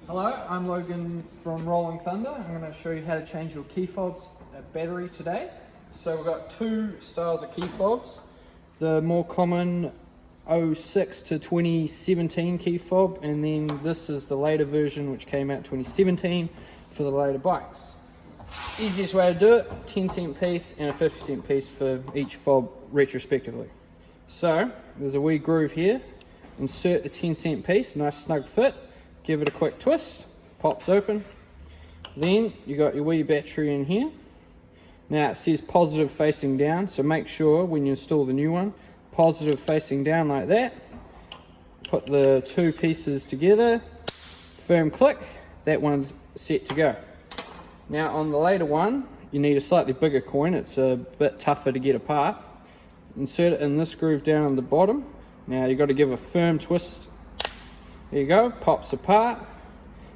Hello, I'm Logan from Rolling Thunder. I'm going to show you how to change your key fobs battery today. So we've got two styles of key fobs. The more common 06 to 2017 key fob, and then this is the later version which came out 2017 for the later bikes. Easiest way to do it, 10-cent piece and a 50-cent piece for each fob retrospectively. So there's a wee groove here. Insert the 10-cent piece, nice snug fit. Give it a quick twist, pops open. Then you got your wee battery in here. Now it says positive facing down, so make sure when you install the new one, positive facing down like that. Put the two pieces together, firm click, that one's set to go. Now on the later one, you need a slightly bigger coin, it's a bit tougher to get apart. Insert it in this groove down on the bottom. Now you've got to give a firm twist. There you go, pops apart.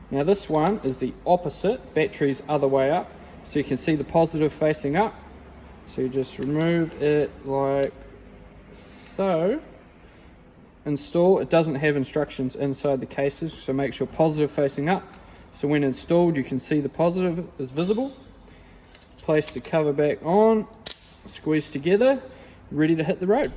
Now this one is the opposite, battery's other way up. So you can see the positive facing up. So you just remove it like so. Install, it doesn't have instructions inside the cases, so make sure positive facing up. So when installed, you can see the positive is visible. Place the cover back on, squeeze together, ready to hit the road.